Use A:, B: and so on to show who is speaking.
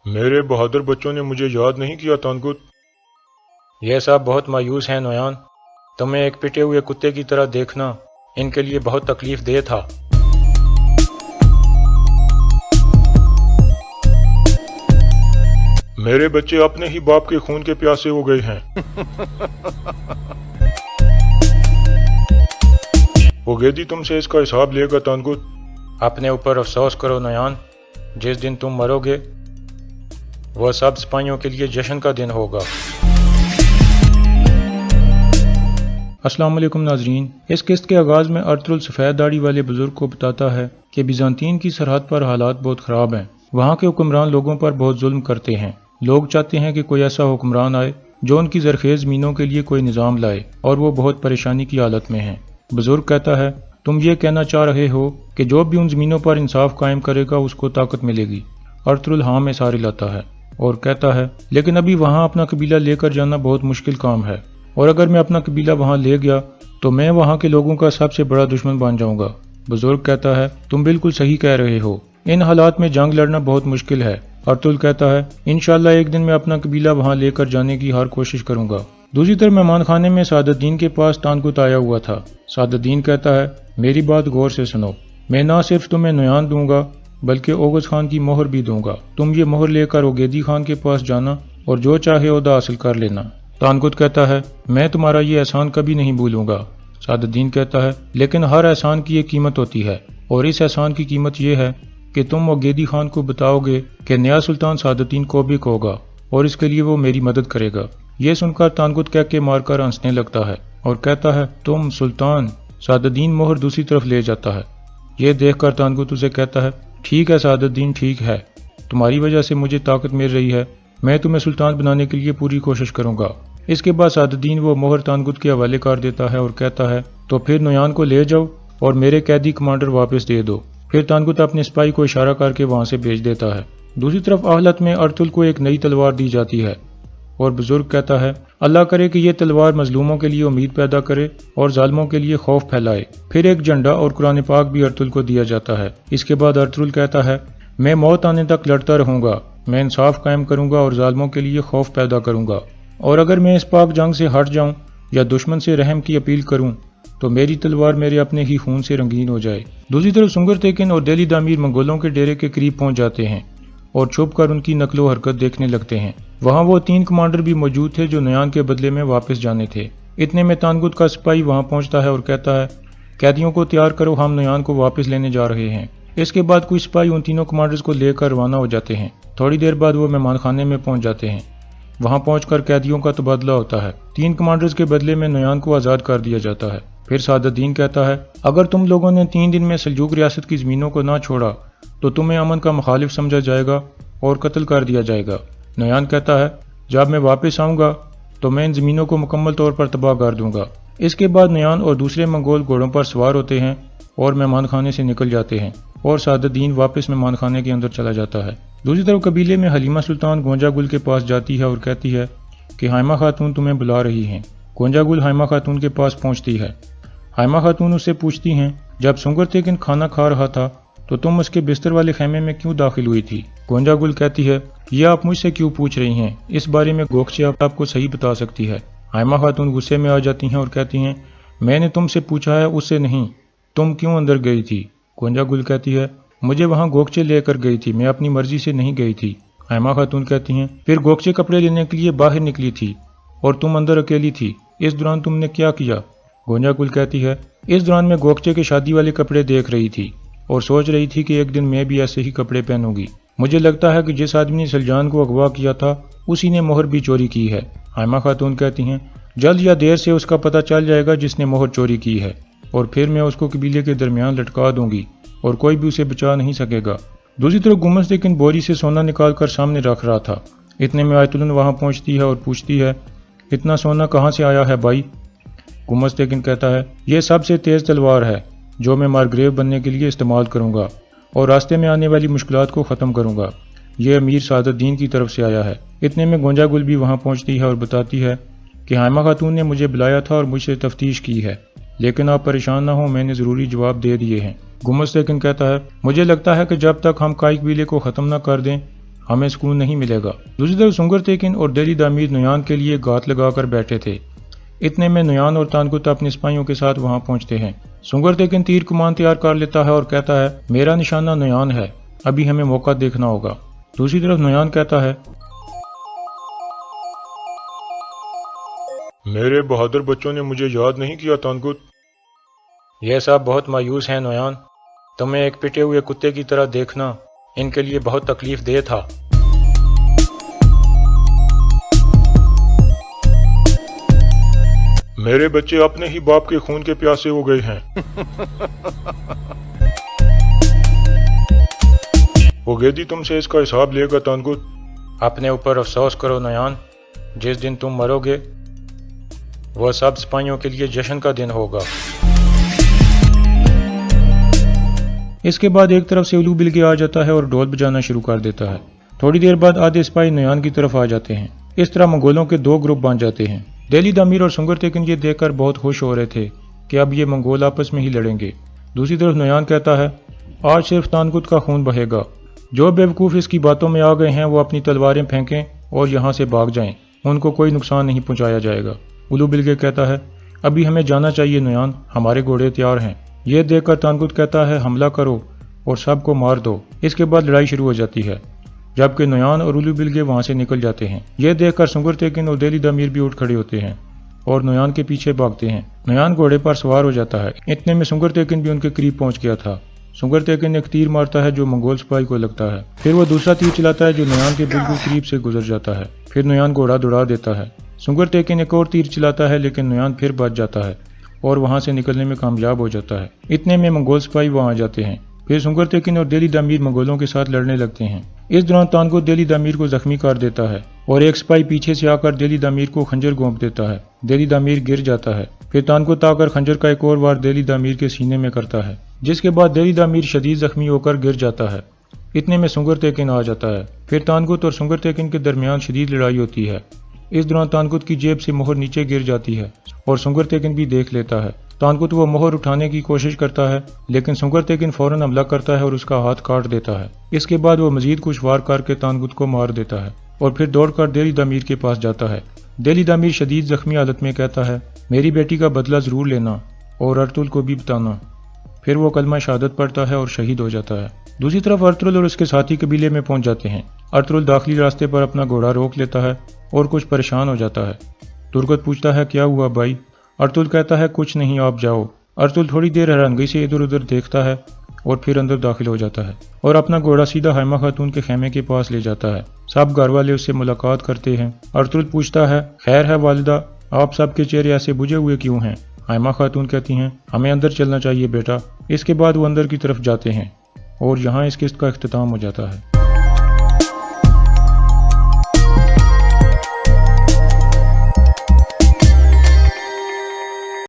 A: میرے بہادر بچوں نے مجھے یاد نہیں کیا تانگت۔
B: یہ سب بہت مایوس ہیں نویان، تمہیں ایک پٹے ہوئے کتے کی طرح دیکھنا ان کے لیے بہت تکلیف دہ تھا۔
A: میرے بچے اپنے ہی باپ کے خون کے پیاسے ہو گئے ہیں۔ اوگیدی تم سے اس کا حساب لے گا تانگت۔
B: اپنے اوپر افسوس کرو نویان، جس دن تم مرو گے وہ سب سپاہیوں کے لیے جشن کا دن ہوگا۔
C: السلام علیکم ناظرین، اس قسط کے آغاز میں ارطغرل سفید داڑھی والے بزرگ کو بتاتا ہے کہ بیزانتین کی سرحد پر حالات بہت خراب ہیں۔ وہاں کے حکمران لوگوں پر بہت ظلم کرتے ہیں۔ لوگ چاہتے ہیں کہ کوئی ایسا حکمران آئے جو ان کی زرخیز زمینوں کے لیے کوئی نظام لائے، اور وہ بہت پریشانی کی حالت میں ہیں۔ بزرگ کہتا ہے، تم یہ کہنا چاہ رہے ہو کہ جو بھی ان زمینوں پر انصاف قائم کرے گا اس کو طاقت ملے گی۔ ارطغرل ہاں میں سارے لاتا ہے اور کہتا ہے، لیکن ابھی وہاں اپنا قبیلہ لے کر جانا بہت مشکل کام ہے، اور اگر میں اپنا قبیلہ وہاں لے گیا تو میں وہاں کے لوگوں کا سب سے بڑا دشمن بن جاؤں گا۔ بزرگ کہتا ہے، تم بالکل صحیح کہہ رہے ہو، ان حالات میں جنگ لڑنا بہت مشکل ہے۔ ارطغرل کہتا ہے، انشاءاللہ ایک دن میں اپنا قبیلہ وہاں لے کر جانے کی ہر کوشش کروں گا۔ دوسری طرف مہمان خانے میں سعادت الدین کے پاس تانگت آیا ہوا تھا۔ سعادت الدین کہتا ہے، میری بات غور سے سنو، میں نہ صرف تمہیں نویان دوں گا بلکہ اوغز خان کی مہر بھی دوں گا۔ تم یہ مہر لے کر اوگیدی خان کے پاس جانا اور جو چاہے عہدہ حاصل کر لینا۔ تانگت کہتا ہے، میں تمہارا یہ احسان کبھی نہیں بھولوں گا۔ سعادت الدین کہتا ہے، لیکن ہر احسان کی ایک قیمت ہوتی ہے، اور اس احسان کی قیمت یہ ہے کہ تم اوگیدی خان کو بتاؤ گے کہ نیا سلطان سعادت الدین کوبک ہوگا اور اس کے لیے وہ میری مدد کرے گا۔ یہ سن کر تانگت کہہ کے مار کر ہنسنے لگتا ہے اور کہتا ہے، تم سلطان؟ سعادت الدین مہر دوسری طرف لے جاتا ہے۔ یہ دیکھ کر تانگت اسے کہتا ہے، ٹھیک ہے سعادت الدین، ٹھیک ہے، تمہاری وجہ سے مجھے طاقت مل رہی ہے، میں تمہیں سلطان بنانے کے لیے پوری کوشش کروں گا۔ اس کے بعد سعادت الدین وہ مہر تانگت کے حوالے کر دیتا ہے اور کہتا ہے، تو پھر نویان کو لے جاؤ اور میرے قیدی کمانڈر واپس دے دو۔ پھر تانگت اپنے سپاہی کو اشارہ کر کے وہاں سے بھیج دیتا ہے۔ دوسری طرف حالت میں ارطغرل کو ایک نئی تلوار دی جاتی ہے اور بزرگ کہتا ہے، اللہ کرے کہ یہ تلوار مظلوموں کے لیے امید پیدا کرے اور ظالموں کے لیے خوف پھیلائے۔ پھر ایک جھنڈا اور قرآن پاک بھی ارطغرل کو دیا جاتا ہے۔ اس کے بعد ارطغرل کہتا ہے، میں موت آنے تک لڑتا رہوں گا، میں انصاف قائم کروں گا اور ظالموں کے لیے خوف پیدا کروں گا، اور اگر میں اس پاک جنگ سے ہٹ جاؤں یا دشمن سے رحم کی اپیل کروں تو میری تلوار میرے اپنے ہی خون سے رنگین ہو جائے۔ دوسری طرف سنگر تیکن اور دہلی دامیر منگولوں کے ڈیرے کے قریب پہنچ جاتے ہیں اور چھپ کر ان کی نقل و حرکت دیکھنے لگتے ہیں۔ وہاں وہ 3 کمانڈر بھی موجود تھے جو نویان کے بدلے میں واپس جانے تھے۔ اتنے میں تانگت کا سپاہی وہاں پہنچتا ہے اور کہتا ہے، قیدیوں کو تیار کرو، ہم نویان کو واپس لینے جا رہے ہیں۔ اس کے بعد کچھ سپاہی ان تینوں کمانڈرز کو لے کر روانہ ہو جاتے ہیں۔ تھوڑی دیر بعد وہ مہمان خانے میں پہنچ جاتے ہیں۔ وہاں پہنچ کر قیدیوں کا تبادلہ ہوتا ہے۔ 3 کمانڈرز کے بدلے میں نویان کو آزاد کر دیا جاتا ہے۔ پھر سعادت الدین کہتا ہے، اگر تم لوگوں نے 3 دن میں سلجوق ریاست کی زمینوں کو نہ چھوڑا تو تمہیں امن کا مخالف سمجھا جائے گا اور قتل کر دیا جائے گا۔ نویان کہتا ہے، جب میں واپس آؤں گا تو میں ان زمینوں کو مکمل طور پر تباہ کر دوں گا۔ اس کے بعد نویان اور دوسرے منگول گھوڑوں پر سوار ہوتے ہیں اور مہمان خانے سے نکل جاتے ہیں، اور سعادت الدین واپس مہمان خانے کے اندر چلا جاتا ہے۔ دوسری طرف قبیلے میں حلیمہ سلطان گونجا گل کے پاس جاتی ہے اور کہتی ہے کہ حائمہ خاتون تمہیں بلا رہی ہیں۔ گونجا گل حائمہ خاتون کے پاس پہنچتی ہے۔ حائمہ خاتون اس سے پوچھتی ہیں، جب سنگر تیکن کھانا کھا رہا تھا تو تم اس کے بستر والے خیمے میں کیوں داخل ہوئی تھی؟ گونجا گل کہتی ہے، یہ آپ مجھ سے کیوں پوچھ رہی ہیں؟ اس بارے میں گوکچے آپ کو صحیح بتا سکتی ہے۔ حائمہ خاتون غصے میں آ جاتی ہیں اور کہتی ہیں، میں نے تم سے پوچھا ہے، اس سے نہیں، تم کیوں اندر گئی تھی؟ گونجا گل کہتی ہے، مجھے وہاں گوکچے لے کر گئی تھی، میں اپنی مرضی سے نہیں گئی تھی۔ حائمہ خاتون کہتی ہیں، پھر گوکچے کپڑے لینے کے لیے باہر نکلی تھی اور تم اندر اکیلی تھی، اس دوران تم نے کیا کیا؟ گونجا گل کہتی ہے، اس دوران میں گوکچے کے شادی والے کپڑے دیکھ رہی تھی اور سوچ رہی تھی کہ ایک دن میں بھی ایسے ہی کپڑے پہنوں گی۔ مجھے لگتا ہے کہ جس آدمی نے سلجان کو اغوا کیا تھا اسی نے مہر بھی چوری کی ہے۔ حائمہ خاتون کہتی ہیں، جلد یا دیر سے اس کا پتہ چل جائے گا جس نے مہر چوری کی ہے، اور پھر میں اس کو قبیلے کے درمیان لٹکا دوں گی اور کوئی بھی اسے بچا نہیں سکے گا۔ دوسری طرف گمز تیکن بوری سے سونا نکال کر سامنے رکھ رہا تھا۔ اتنے میں آیت الن وہاں پہنچتی ہے اور پوچھتی ہے، اتنا سونا کہاں سے آیا ہے بھائی؟ گمز تیکن کہتا ہے، یہ سب سے تیز تلوار ہے جو میں مارگریو بننے کے لیے استعمال کروں گا اور راستے میں آنے والی مشکلات کو ختم کروں گا۔ یہ امیر سعادت الدین کی طرف سے آیا ہے۔ اتنے میں گونجا گل بھی وہاں پہنچتی ہے اور بتاتی ہے کہ حائمہ خاتون نے مجھے بلایا تھا اور مجھ سے تفتیش کی ہے، لیکن آپ پریشان نہ ہوں، میں نے ضروری جواب دے دیے ہیں۔ گمز تیکن کہتا ہے، مجھے لگتا ہے کہ جب تک ہم کائی قبیلے کو ختم نہ کر دیں ہمیں سکون نہیں ملے گا۔ دوسری طرف سنگر تیکن اور دہلی دامیر نویان کے لیے گات لگا کر بیٹھے تھے۔ اتنے میں نویان اور تانکت اپنے سپاہیوں کے ساتھ وہاں پہنچتے ہیں۔ سنگر تیکن تیر کمان تیار کر لیتا ہے اور کہتا ہے میرا نشانہ نویان ہے، ابھی ہمیں موقع دیکھنا ہوگا۔ دوسری طرف نویان کہتا ہے
A: میرے بہادر بچوں نے مجھے یاد نہیں کیا تانکت۔
B: یہ سب بہت مایوس ہیں نویان، تمہیں ایک پٹے ہوئے کتے کی طرح دیکھنا ان کے لیے بہت تکلیف دہ تھا۔
A: میرے بچے اپنے ہی باپ کے خون کے پیاسے ہو گئے ہیں۔ اوگیدی تم سے اس کا حساب لے گا تانکت۔
B: اپنے اوپر افسوس کرو نویان، جس دن تم مرو گے وہ سب سپاہیوں کے لیے جشن کا دن ہوگا۔
C: اس کے بعد ایک طرف سے الو بلگے آ جاتا ہے اور ڈھول بجانا شروع کر دیتا ہے۔ تھوڑی دیر بعد آدھے سپاہی نویان کی طرف آ جاتے ہیں۔ اس طرح منگولوں کے دو گروپ بن جاتے ہیں۔ دہلی دامیر اور سنگر تیکن یہ دیکھ کر بہت خوش ہو رہے تھے کہ اب یہ منگول آپس میں ہی لڑیں گے۔ دوسری طرف نویان کہتا ہے آج صرف تانکت کا خون بہے گا، جو بیوقوف اس کی باتوں میں آ گئے ہیں وہ اپنی تلواریں پھینکیں اور یہاں سے بھاگ جائیں، ان کو کوئی نقصان نہیں پہنچایا جائے گا۔ الو بلگے کہتا ہے ابھی ہمیں جانا چاہیے نویان، ہمارے گھوڑے تیار ہیں۔ یہ دیکھ کر تانکت کہتا ہے حملہ کرو اور سب کو مار دو۔ اس کے بعد لڑائی شروع ہو جاتی ہے، جبکہ نویان اور الو بلگے وہاں سے نکل جاتے ہیں۔ یہ دیکھ کر سنگر تیکن اور دہلی دامیر بھی اٹھ کھڑے ہوتے ہیں اور نویان کے پیچھے بھاگتے ہیں۔ نویان گھوڑے پر سوار ہو جاتا ہے۔ اتنے میں سنگر تیکن بھی ان کے قریب پہنچ گیا تھا۔ سنگر تیکن ایک تیر مارتا ہے جو منگول سپاہی کو لگتا ہے، پھر وہ دوسرا تیر چلاتا ہے جو نویان کے بالکل قریب سے گزر جاتا ہے، پھر نویان گھوڑا دوڑا دیتا ہے۔ سنگر تیکن ایک اور تیر چلاتا ہے لیکن نویان پھر بچ جاتا ہے اور وہاں سے نکلنے میں کامیاب ہو جاتا ہے۔ اتنے میں منگول سپاہی وہاں آ جاتے ہیں، پھر سنگر تیکن اور دہلی دامیر منگولوں کے ساتھ لڑنے لگتے ہیں۔ اس دوران تانکت دہلی دامیر کو زخمی کر دیتا ہے اور ایک سپاہی پیچھے سے آ کر دہلی دامیر کو خنجر گھونپ دیتا ہے۔ دہلی دامیر گر جاتا ہے، پھر تانکت آ کر خنجر کا ایک اور وار دہلی دامیر کے سینے میں کرتا ہے، جس کے بعد دہلی دامیر شدید زخمی ہو کر گر جاتا ہے۔ اتنے میں سنگر تیکن آ جاتا ہے، پھر تانکت اور سنگر تیکن کے درمیان شدید لڑائی ہوتی ہے۔ اس دوران تانکت کی جیب سے مہر نیچے گر جاتی ہے اور سنگر تیکن بھی دیکھ لیتا ہے۔ تانکت وہ مہر اٹھانے کی کوشش کرتا ہے لیکن سنگر تیکن فوراً حملہ کرتا ہے اور اس کا ہاتھ کاٹ دیتا ہے۔ اس کے بعد وہ مزید کچھ وار کر کے تانکت کو مار دیتا ہے اور پھر دوڑ کر دہلی دامیر کے پاس جاتا ہے۔ دہلی دامیر شدید زخمی حالت میں کہتا ہے میری بیٹی کا بدلہ ضرور لینا اور ارطغرل کو بھی بتانا۔ پھر وہ کلمہ شہادت پڑھتا ہے اور شہید ہو جاتا ہے۔ دوسری طرف ارطغرل اور اس کے ساتھی قبیلے میں پہنچ جاتے ہیں۔ ارطغرل داخلی راستے پر اپنا گھوڑا روک لیتا ہے اور کچھ پریشان ہو جاتا ہے۔ ترگت پوچھتا ہے کیا ہوا بھائی؟ ارطغرل کہتا ہے کچھ نہیں، آپ جاؤ۔ ارطغرل تھوڑی دیر حیرانگی سے ادھر ادھر دیکھتا ہے اور پھر اندر داخل ہو جاتا ہے اور اپنا گھوڑا سیدھا حائمہ خاتون کے خیمے کے پاس لے جاتا ہے۔ سب گھر والے اس سے ملاقات کرتے ہیں۔ ارطغرل پوچھتا ہے خیر ہے والدہ، آپ سب کے چہرے ایسے بجھے ہوئے کیوں ہیں؟ حائمہ خاتون کہتی ہیں ہمیں اندر چلنا چاہیے بیٹا۔ اس کے بعد وہ اندر کی طرف جاتے ہیں اور یہاں اس قسط کا اختتام ہو جاتا ہے۔